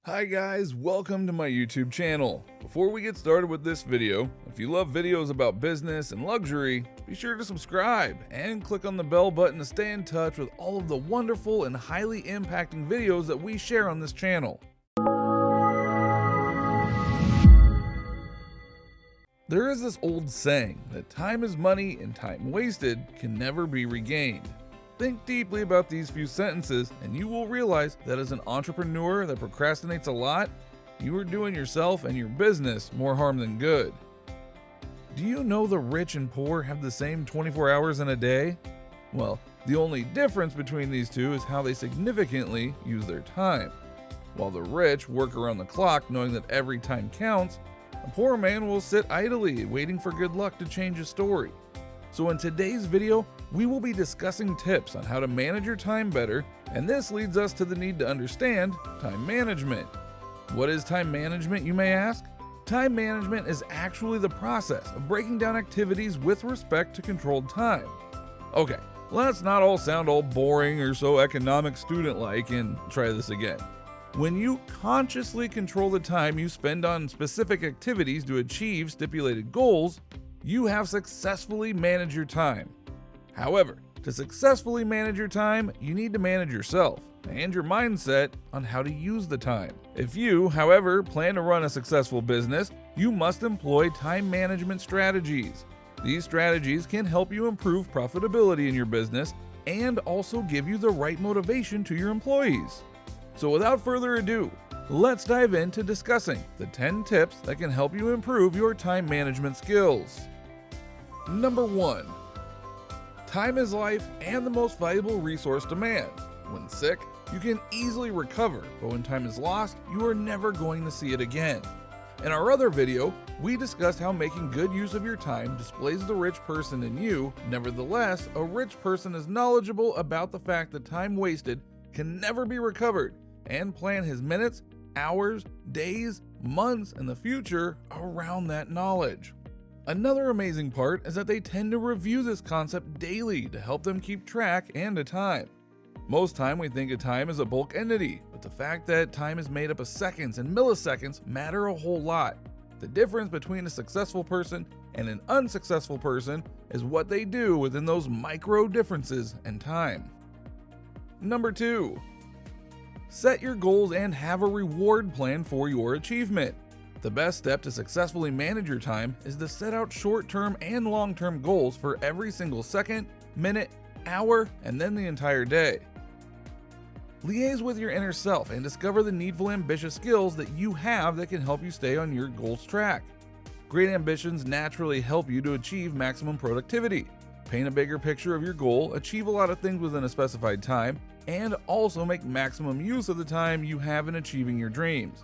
Hi guys, welcome to my YouTube channel. Before we get started with this video, if you love videos about business and luxury, be sure to subscribe and click on the bell button to stay in touch with all of the wonderful and highly impacting videos that we share on this channel. There is this old saying that time is money and time wasted can never be regained. Think deeply about these few sentences and you will realize that as an entrepreneur that procrastinates a lot, you are doing yourself and your business more harm than good. Do you know the rich and poor have the same 24 hours in a day? Well, the only difference between these two is how they significantly use their time. While the rich work around the clock knowing that every time counts, a poor man will sit idly waiting for good luck to change his story. So in today's video, we will be discussing tips on how to manage your time better, and this leads us to the need to understand time management. What is time management, you may ask? Time management is actually the process of breaking down activities with respect to controlled time. Okay, let's not all sound all boring or so economic student-like and try this again. When you consciously control the time you spend on specific activities to achieve stipulated goals, you have successfully managed your time. However, to successfully manage your time, you need to manage yourself and your mindset on how to use the time. If you, however, plan to run a successful business, you must employ time management strategies. These strategies can help you improve profitability in your business and also give you the right motivation to your employees. So without further ado, let's dive into discussing the 10 tips that can help you improve your time management skills. Number 1. Time is life and the most valuable resource to man. When sick, you can easily recover, but when time is lost, you are never going to see it again. In our other video, we discussed how making good use of your time displays the rich person in you. Nevertheless, a rich person is knowledgeable about the fact that time wasted can never be recovered and plan his minutes, hours, days, months, and the future around that knowledge. Another amazing part is that they tend to review this concept daily to help them keep track and of time. Most time we think of time as a bulk entity, but the fact that time is made up of seconds and milliseconds matter a whole lot. The difference between a successful person and an unsuccessful person is what they do within those micro differences in time. Number 2. Set your goals and have a reward plan for your achievement. The best step to successfully manage your time is to set out short-term and long-term goals for every single second, minute, hour, and then the entire day. Liaise with your inner self and discover the needful ambitious skills that you have that can help you stay on your goals track. Great ambitions naturally help you to achieve maximum productivity, paint a bigger picture of your goal, achieve a lot of things within a specified time, and also make maximum use of the time you have in achieving your dreams.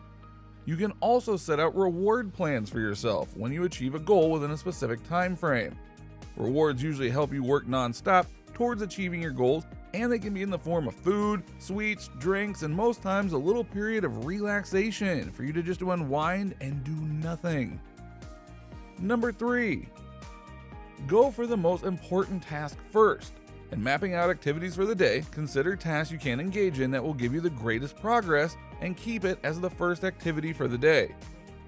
You can also set out reward plans for yourself when you achieve a goal within a specific time frame. Rewards usually help you work non-stop towards achieving your goals, and they can be in the form of food, sweets, drinks, and most times a little period of relaxation for you to just unwind and do nothing. Number 3. Go for the most important task first. In mapping out activities for the day, consider tasks you can engage in that will give you the greatest progress and keep it as the first activity for the day.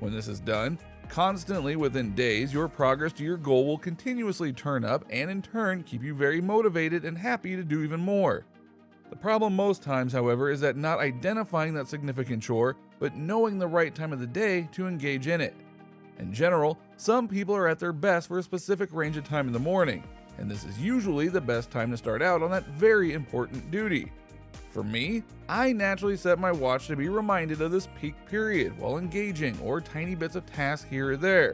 When this is done, constantly within days, your progress to your goal will continuously turn up and in turn keep you very motivated and happy to do even more. The problem most times, however, is that not identifying that significant chore, but knowing the right time of the day to engage in it. In general, some people are at their best for a specific range of time in the morning, and this is usually the best time to start out on that very important duty. For me, I naturally set my watch to be reminded of this peak period while engaging or tiny bits of tasks here or there.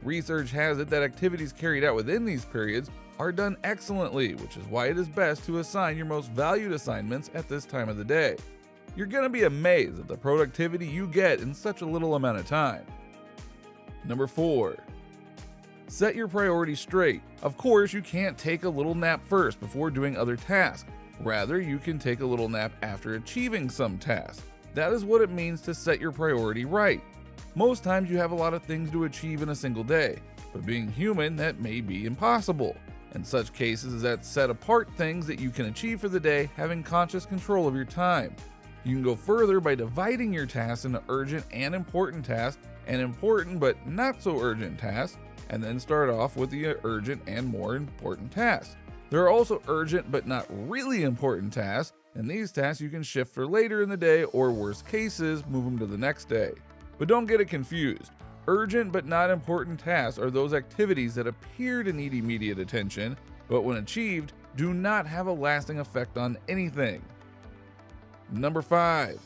Research has it that activities carried out within these periods are done excellently, which is why it is best to assign your most valued assignments at this time of the day. You're going to be amazed at the productivity you get in such a little amount of time. Number 4. Set your priorities straight. Of course, you can't take a little nap first before doing other tasks. Rather, you can take a little nap after achieving some task. That is what it means to set your priority right. Most times you have a lot of things to achieve in a single day, but being human, that may be impossible. In such cases, that set apart things that you can achieve for the day, having conscious control of your time. You can go further by dividing your tasks into urgent and important tasks, and important but not so urgent tasks, and then start off with the urgent and more important tasks. There are also urgent but not really important tasks, and these tasks you can shift for later in the day, or worst cases, move them to the next day. But don't get it confused. Urgent but not important tasks are those activities that appear to need immediate attention, but when achieved, do not have a lasting effect on anything. Number 5.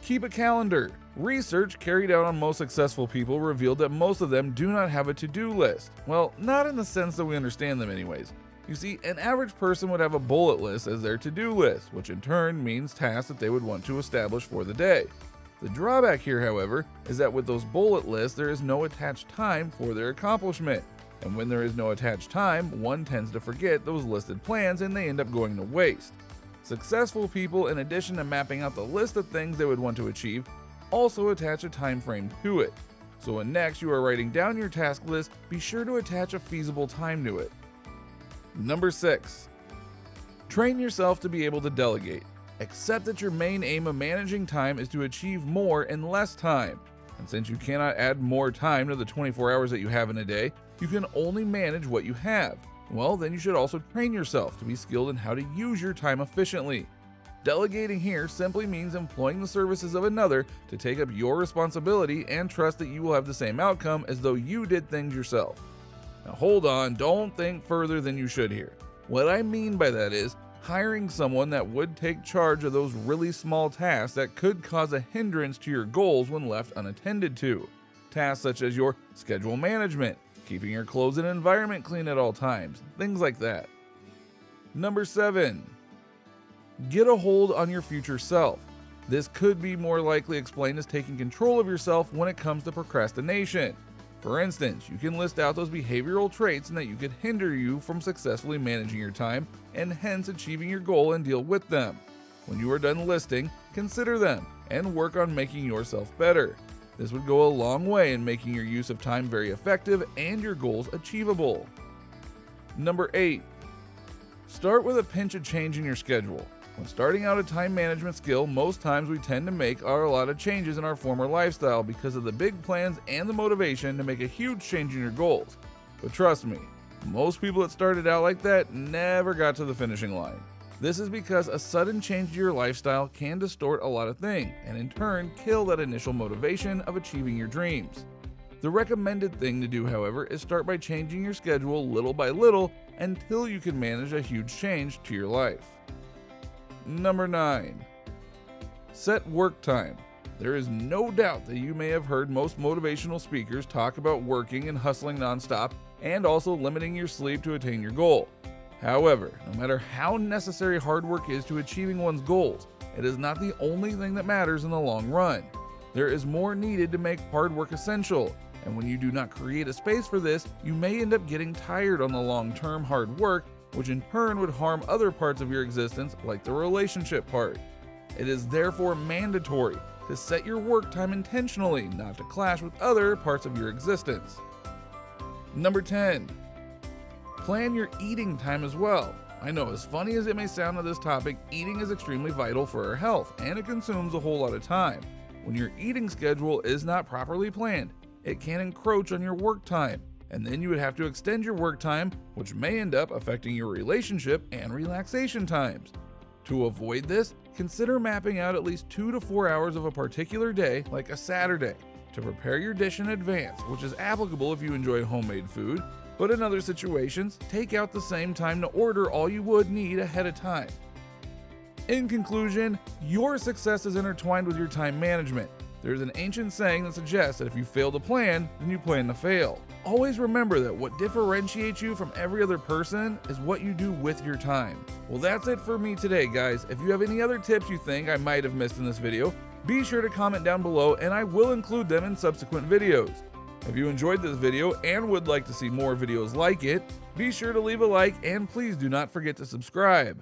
Keep a calendar. Research carried out on most successful people revealed that most of them do not have a to-do list. Well, not in the sense that we understand them anyways. You see, an average person would have a bullet list as their to-do list, which in turn means tasks that they would want to establish for the day. The drawback here, however, is that with those bullet lists, there is no attached time for their accomplishment. And when there is no attached time, one tends to forget those listed plans and they end up going to waste. Successful people, in addition to mapping out the list of things they would want to achieve, also attach a time frame to it. So when next you are writing down your task list, be sure to attach a feasible time to it. Number 6. Train yourself to be able to delegate. Accept that your main aim of managing time is to achieve more in less time. And since you cannot add more time to the 24 hours that you have in a day, you can only manage what you have. Well, then you should also train yourself to be skilled in how to use your time efficiently. Delegating here simply means employing the services of another to take up your responsibility and trust that you will have the same outcome as though you did things yourself. Now hold on, don't think further than you should here. What I mean by that is hiring someone that would take charge of those really small tasks that could cause a hindrance to your goals when left unattended to. Tasks such as your schedule management, keeping your clothes and environment clean at all times, things like that. Number 7. Get a hold on your future self. This could be more likely explained as taking control of yourself when it comes to procrastination. For instance, you can list out those behavioral traits that you could hinder you from successfully managing your time and hence achieving your goal and deal with them. When you are done listing, consider them and work on making yourself better. This would go a long way in making your use of time very effective and your goals achievable. Number 8. Start with a pinch of change in your schedule. When starting out a time management skill, most times we tend to make a lot of changes in our former lifestyle because of the big plans and the motivation to make a huge change in your goals. But trust me, most people that started out like that never got to the finishing line. This is because a sudden change to your lifestyle can distort a lot of things and in turn kill that initial motivation of achieving your dreams. The recommended thing to do, however, is start by changing your schedule little by little until you can manage a huge change to your life. Number 9. Set work time. There is no doubt that you may have heard most motivational speakers talk about working and hustling nonstop and also limiting your sleep to attain your goal. However, no matter how necessary hard work is to achieving one's goals, it is not the only thing that matters in the long run. There is more needed to make hard work essential, and when you do not create a space for this, you may end up getting tired on the long-term hard work, which in turn would harm other parts of your existence like the relationship part. It is therefore mandatory to set your work time intentionally, not to clash with other parts of your existence. Number 10. Plan your eating time as well. I know, as funny as it may sound on this topic, eating is extremely vital for our health, and it consumes a whole lot of time. When your eating schedule is not properly planned, it can encroach on your work time, and then you would have to extend your work time, which may end up affecting your relationship and relaxation times. To avoid this, consider mapping out at least 2 to 4 hours of a particular day, like a Saturday, to prepare your dish in advance, which is applicable if you enjoy homemade food, but in other situations, take out the same time to order all you would need ahead of time. In conclusion, your success is intertwined with your time management. There's an ancient saying that suggests that if you fail to plan, then you plan to fail. Always remember that what differentiates you from every other person is what you do with your time. Well, that's it for me today, guys. If you have any other tips you think I might have missed in this video, be sure to comment down below and I will include them in subsequent videos. If you enjoyed this video and would like to see more videos like it, be sure to leave a like and please do not forget to subscribe.